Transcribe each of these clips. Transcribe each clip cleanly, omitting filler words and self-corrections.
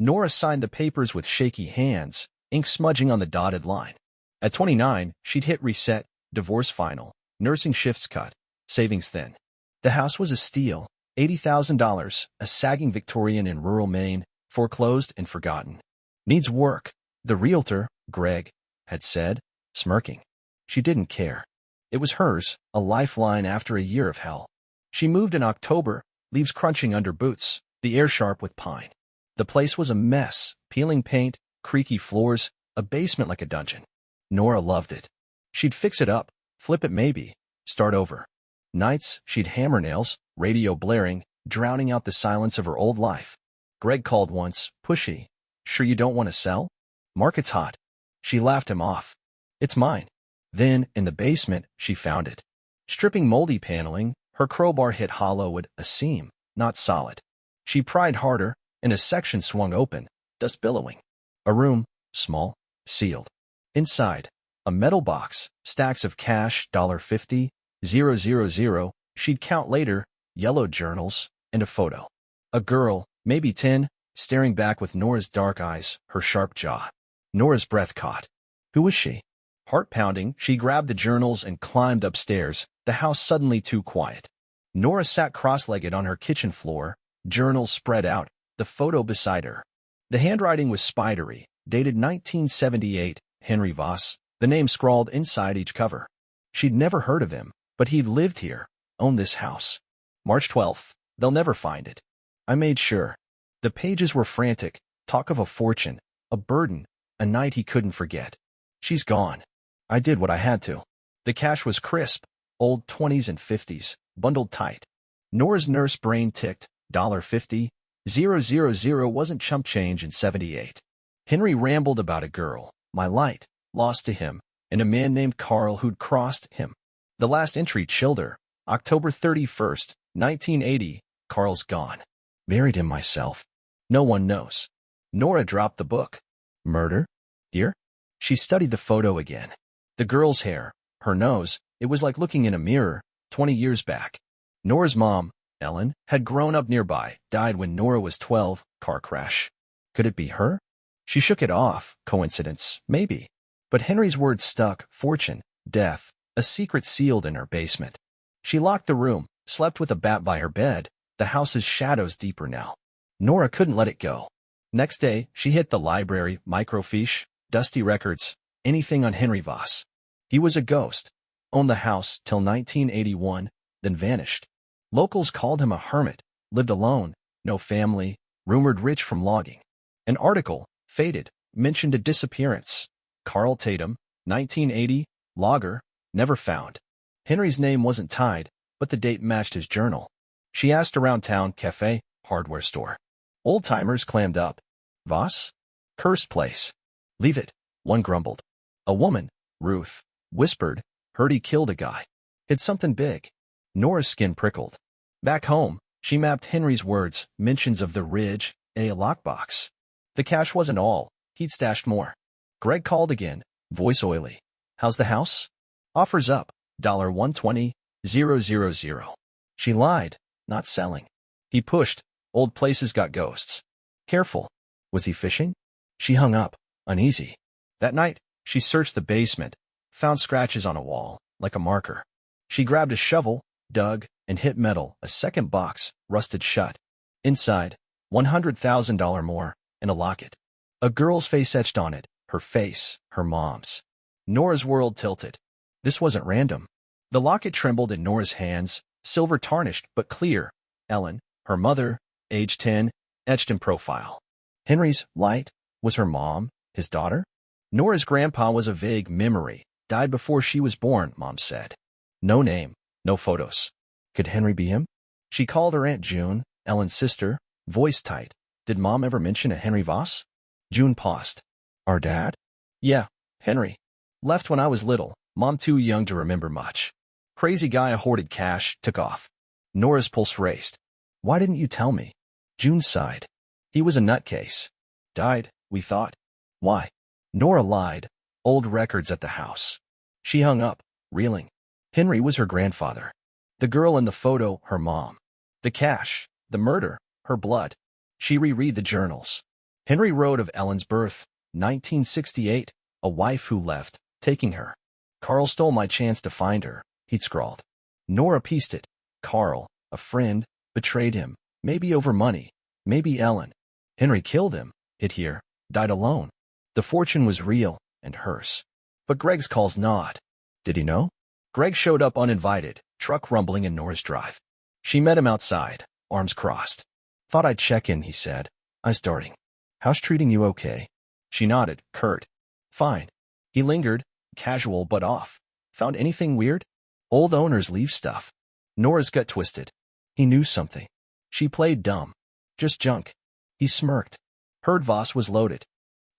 Nora signed the papers with shaky hands, ink smudging on the dotted line. At 29, she'd hit reset, divorce final, nursing shifts cut, savings thin. The house was a steal, $80,000, a sagging Victorian in rural Maine, foreclosed and forgotten. Needs work, the realtor, Greg, had said, smirking. She didn't care. It was hers, a lifeline after a year of hell. She moved in October, leaves crunching under boots, the air sharp with pine. The place was a mess, peeling paint, creaky floors, a basement like a dungeon. Nora loved it. She'd fix it up, flip it maybe, start over. Nights, she'd hammer nails, radio blaring, drowning out the silence of her old life. Greg called once, pushy. Sure you don't want to sell? Market's hot. She laughed him off. It's mine. Then, in the basement, she found it. Stripping moldy paneling, her crowbar hit hollow at a seam, not solid. She pried harder, and a section swung open, dust billowing. A room, small, sealed. Inside, a metal box, stacks of cash, $50, 000, she'd count later, yellowed journals, and a photo. A girl, maybe 10, staring back with Nora's dark eyes, her sharp jaw. Nora's breath caught. Who was she? Heart pounding, she grabbed the journals and climbed upstairs, the house suddenly too quiet. Nora sat cross-legged on her kitchen floor, journals spread out, the photo beside her. The handwriting was spidery, dated 1978, Henry Voss, the name scrawled inside each cover. She'd never heard of him, but he'd lived here, owned this house. March 12th, they'll never find it. I made sure. The pages were frantic, talk of a fortune, a burden, a night he couldn't forget. She's gone. I did what I had to. The cash was crisp, old 20s and 50s, bundled tight. Nora's nurse brain ticked, $50, 000 wasn't chump change in 78. Henry rambled about a girl, my light, lost to him, and a man named Carl who'd crossed him. The last entry chilled her. October 31st, 1980, Carl's gone. Married him myself. No one knows. Nora dropped the book. Murder? Dear? She studied the photo again. The girl's hair, her nose, it was like looking in a mirror, 20 years back. Nora's mom, Ellen, had grown up nearby, died when Nora was 12, car crash. Could it be her? She shook it off, coincidence, maybe. But Henry's words stuck, fortune, death, a secret sealed in her basement. She locked the room, slept with a bat by her bed, the house's shadows deeper now. Nora couldn't let it go. Next day, she hit the library, microfiche, dusty records, anything on Henry Voss. He was a ghost, owned the house till 1981, then vanished. Locals called him a hermit, lived alone, no family, rumored rich from logging. An article, faded, mentioned a disappearance. Carl Tatum, 1980, logger, never found. Henry's name wasn't tied, but the date matched his journal. She asked around town, cafe, hardware store. Old-timers clammed up. Voss? Cursed place. Leave it, one grumbled. A woman, Ruth, whispered, heard he killed a guy. Hid something big. Nora's skin prickled. Back home, she mapped Henry's words, mentions of the ridge, a lockbox. The cash wasn't all, he'd stashed more. Greg called again, voice oily. How's the house? Offers up, $120, 000. She lied, not selling. He pushed, old places got ghosts. Careful. Was he fishing? She hung up, uneasy. That night, she searched the basement, found scratches on a wall, like a marker. She grabbed a shovel, dug, and hit metal, a second box, rusted shut. Inside, $100,000 more, and a locket. A girl's face etched on it, her face, her mom's. Nora's world tilted. This wasn't random. The locket trembled in Nora's hands, silver tarnished but clear. Ellen, her mother, age 10, etched in profile. Henry's light was her mom, his daughter. Nora's grandpa was a vague memory, died before she was born, Mom said. No name, no photos. Could Henry be him? She called her Aunt June, Ellen's sister, voice tight. Did Mom ever mention a Henry Voss? June paused. Our dad? Yeah, Henry. Left when I was little, Mom too young to remember much. Crazy guy hoarded cash, took off. Nora's pulse raced. Why didn't you tell me? June sighed. He was a nutcase. Died, we thought. Why? Nora lied. Old records at the house. She hung up, reeling. Henry was her grandfather. The girl in the photo, her mom. The cash, the murder, her blood. She reread the journals. Henry wrote of Ellen's birth, 1968, a wife who left, taking her. Carl stole my chance to find her, he'd scrawled. Nora pieced it. Carl, a friend, betrayed him, maybe over money, maybe Ellen. Henry killed him, hid here, died alone. The fortune was real, and hers. But Greg's calls not. Did he know? Greg showed up uninvited, truck rumbling in Nora's drive. She met him outside, arms crossed. Thought I'd check in, he said. I'm starting. House treating you okay? She nodded, curt. Fine. He lingered, casual but off. Found anything weird? Old owners leave stuff. Nora's gut twisted. He knew something. She played dumb. Just junk. He smirked. Heard Voss was loaded.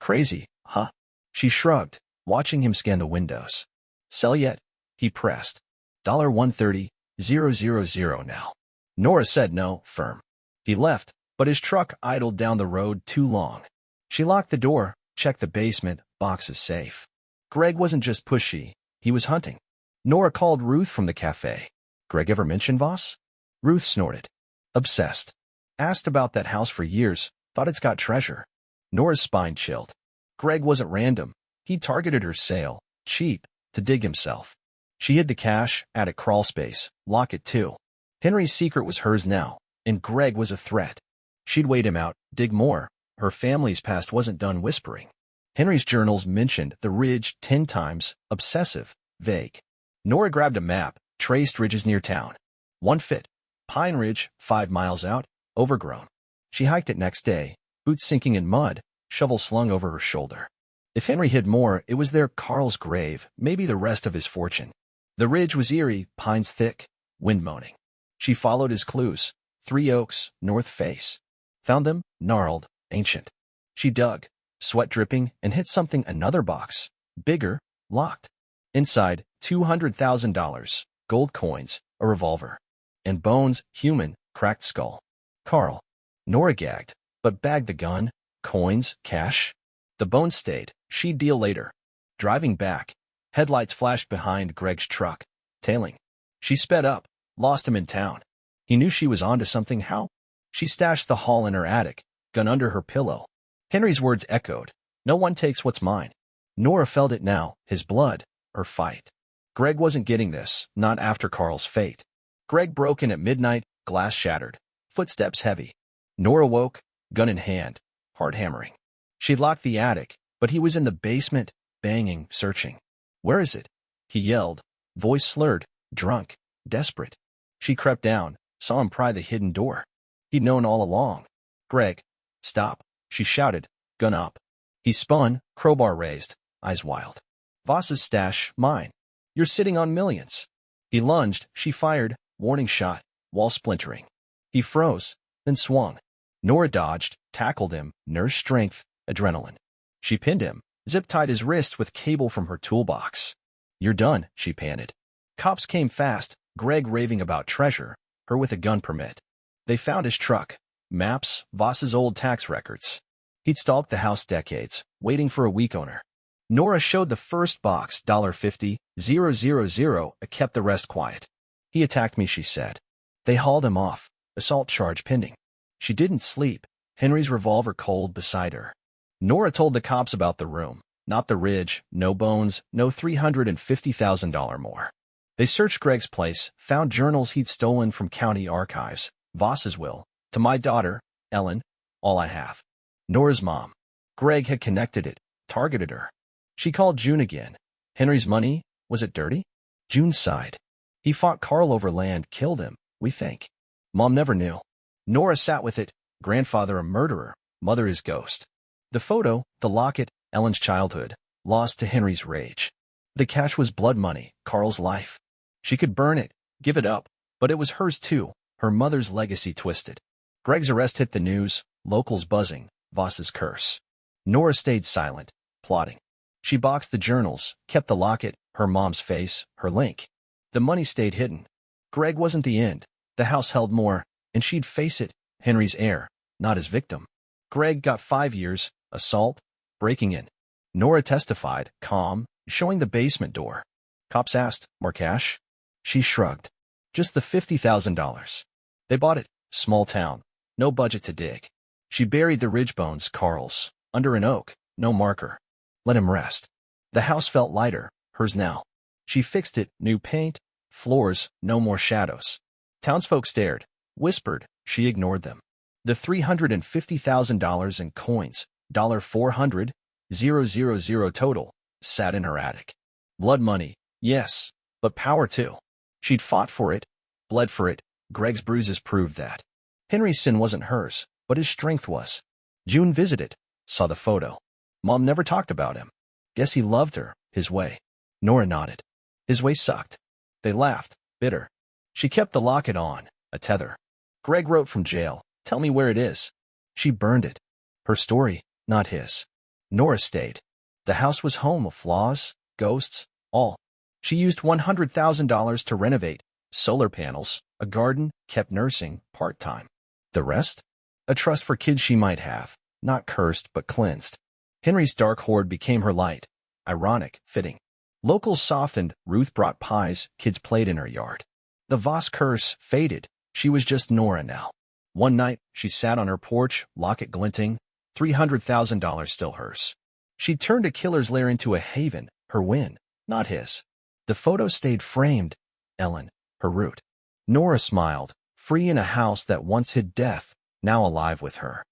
Crazy, huh? She shrugged, watching him scan the windows. Sell yet? He pressed. $130,000 now. Nora said no, firm. He left, but his truck idled down the road too long. She locked the door, checked the basement, boxes safe. Greg wasn't just pushy, he was hunting. Nora called Ruth from the cafe. Greg ever mention Voss? Ruth snorted. Obsessed. Asked about that house for years, thought it's got treasure. Nora's spine chilled. Greg wasn't random. He targeted her sale, cheap, to dig himself. She hid the cash, added crawl space, lock it too. Henry's secret was hers now, and Greg was a threat. She'd wait him out, dig more. Her family's past wasn't done whispering. Henry's journals mentioned the ridge 10 times, obsessive, vague. Nora grabbed a map, traced ridges near town. One fit. Pine Ridge, 5 miles out, overgrown. She hiked it next day, boots sinking in mud, shovel slung over her shoulder. If Henry hid more, it was there Carl's grave, maybe the rest of his fortune. The ridge was eerie, pines thick, wind moaning. She followed his clues. 3 oaks, north face. Found them, gnarled, ancient. She dug, sweat dripping, and hit something another box. Bigger, locked. Inside, $200,000, gold coins, a revolver. And bones, human, cracked skull. Carl. Nora gagged, but bagged the gun, coins, cash. The bones stayed. She'd deal later. Driving back, headlights flashed behind Greg's truck, tailing. She sped up, lost him in town. He knew she was onto something. How? She stashed the haul in her attic, gun under her pillow. Henry's words echoed. No one takes what's mine. Nora felt it now, his blood, her fight. Greg wasn't getting this, not after Carl's fate. Greg broke in at midnight, glass shattered, footsteps heavy. Nora woke, gun in hand, heart hammering. She locked the attic, but he was in the basement, banging, searching. Where is it? He yelled, voice slurred, drunk, desperate. She crept down, saw him pry the hidden door. He'd known all along. Greg, stop, she shouted, gun up. He spun, crowbar raised, eyes wild. Voss's stash, mine. You're sitting on millions. He lunged, she fired, warning shot, wall splintering. He froze, then swung. Nora dodged, tackled him, nurse strength, adrenaline. She pinned him, zip-tied his wrist with cable from her toolbox. You're done, she panted. Cops came fast, Greg raving about treasure, her with a gun permit. They found his truck, maps, Voss's old tax records. He'd stalked the house decades, waiting for a weak owner. Nora showed the first box, $50,000, kept the rest quiet. He attacked me, she said. They hauled him off, assault charge pending. She didn't sleep, Henry's revolver cold beside her. Nora told the cops about the room, not the ridge, no bones, no $350,000 more. They searched Greg's place, found journals he'd stolen from county archives, Voss's will, to my daughter, Ellen, all I have. Nora's mom. Greg had connected it, targeted her. She called June again. Henry's money, was it dirty? June sighed. He fought Carl over land, killed him, we think. Mom never knew. Nora sat with it, grandfather a murderer, mother his ghost. The photo, the locket, Ellen's childhood, lost to Henry's rage. The cash was blood money, Carl's life. She could burn it, give it up, but it was hers too, her mother's legacy twisted. Greg's arrest hit the news, locals buzzing, Voss's curse. Nora stayed silent, plotting. She boxed the journals, kept the locket, her mom's face, her link. The money stayed hidden. Greg wasn't the end. The house held more, and she'd face it, Henry's heir, not his victim. Greg got 5 years, assault, breaking in. Nora testified, calm, showing the basement door. Cops asked, more cash? She shrugged. Just the $50,000. They bought it, small town, no budget to dig. She buried the Ridgebones, Carl's, under an oak, no marker. Let him rest. The house felt lighter, hers now. She fixed it, new paint, floors, no more shadows. Townsfolk stared, whispered, she ignored them. The $350,000 in coins, $400,000 total, sat in her attic. Blood money, yes, but power too. She'd fought for it, bled for it. Greg's bruises proved that. Henry's sin wasn't hers, but his strength was. June visited, saw the photo. Mom never talked about him. Guess he loved her, his way. Nora nodded. His way sucked. They laughed, bitter. She kept the locket on, a tether. Greg wrote from jail, tell me where it is. She burned it. Her story, not his. Nora stayed. The house was home of flaws, ghosts, all. She used $100,000 to renovate, solar panels, a garden, kept nursing, part-time. The rest? A trust for kids she might have, not cursed but cleansed. Henry's dark hoard became her light. Ironic, fitting. Locals softened, Ruth brought pies, kids played in her yard. The Voss curse faded. She was just Nora now. One night, she sat on her porch, locket glinting, $300,000 still hers. She turned a killer's lair into a haven, her win, not his. The photo stayed framed. Ellen, her root. Nora smiled, free in a house that once hid death, now alive with her.